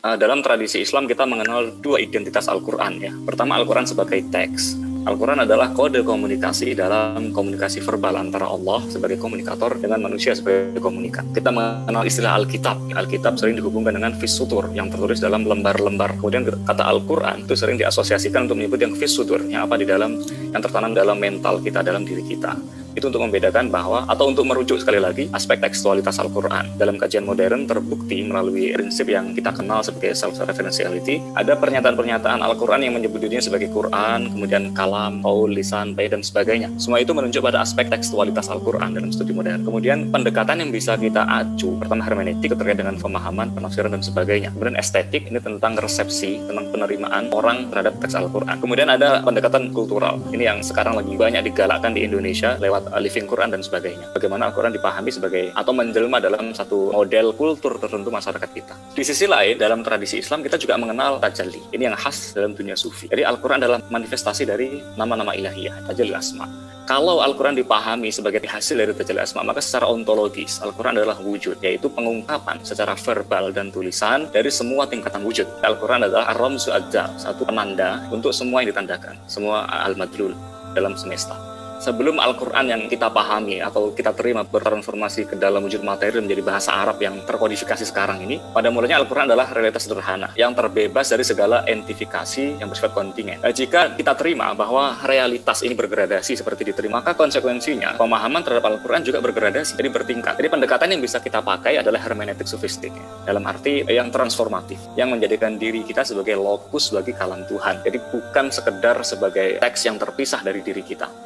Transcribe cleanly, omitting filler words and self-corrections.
Dalam tradisi Islam kita mengenal dua identitas Al-Quran ya. Pertama, Al-Quran sebagai teks. Al-Quran adalah kode komunikasi dalam komunikasi verbal antara Allah sebagai komunikator dengan manusia sebagai komunikan. Kita mengenal istilah Alkitab. Alkitab sering dihubungkan dengan Fis-Sutur yang tertulis dalam lembar-lembar. Kemudian kata Al-Quran itu sering diasosiasikan untuk menyebut yang Fis-Sutur, yang apa di dalam, yang tertanam dalam mental kita, dalam diri kita. Itu untuk membedakan bahwa, atau untuk merujuk sekali lagi, aspek tekstualitas Al-Quran. Dalam kajian modern terbukti melalui prinsip yang kita kenal sebagai self-referentiality, ada pernyataan-pernyataan Al-Quran yang menyebut dirinya sebagai Quran, kemudian kalam, qaul, lisan, bait, dan sebagainya. Semua itu menunjuk pada aspek tekstualitas Al-Quran dalam studi modern. Kemudian pendekatan yang bisa kita acu, pertama hermeneutik terkait dengan pemahaman, penafsiran, dan sebagainya. Kemudian estetik, ini tentang resepsi, tentang penerimaan orang terhadap teks Al-Quran. Kemudian ada pendekatan kultural, ini yang sekarang lagi banyak digalakkan di Indonesia lewat living Quran dan sebagainya. Bagaimana Al-Quran dipahami sebagai atau menjelma dalam satu model kultur tertentu masyarakat kita. Di sisi lain, dalam tradisi Islam kita juga mengenal tajalli. Ini yang khas dalam dunia sufi. Jadi Al-Quran adalah manifestasi dari nama-nama ilahiyah, tajalli asma. Kalau Al-Quran dipahami sebagai hasil dari tajalli asma, maka secara ontologis Al-Quran adalah wujud, yaitu pengungkapan secara verbal dan tulisan dari semua tingkatan wujud. Al-Quran adalah ar-ramzu ad-dar, satu penanda untuk semua yang ditandakan, semua al-madlul dalam semesta. Sebelum Al-Quran yang kita pahami atau kita terima bertransformasi ke dalam wujud materi menjadi bahasa Arab yang terkodifikasi sekarang ini, pada mulanya Al-Quran adalah realitas sederhana yang terbebas dari segala entifikasi yang bersifat kontingen. Jika kita terima bahwa realitas ini bergradasi seperti diterima, maka konsekuensinya pemahaman terhadap Al-Quran juga bergradasi, jadi bertingkat. Jadi pendekatan yang bisa kita pakai adalah hermeneutik sofistik, dalam arti yang transformatif, yang menjadikan diri kita sebagai lokus bagi kalam Tuhan. Jadi bukan sekedar sebagai teks yang terpisah dari diri kita.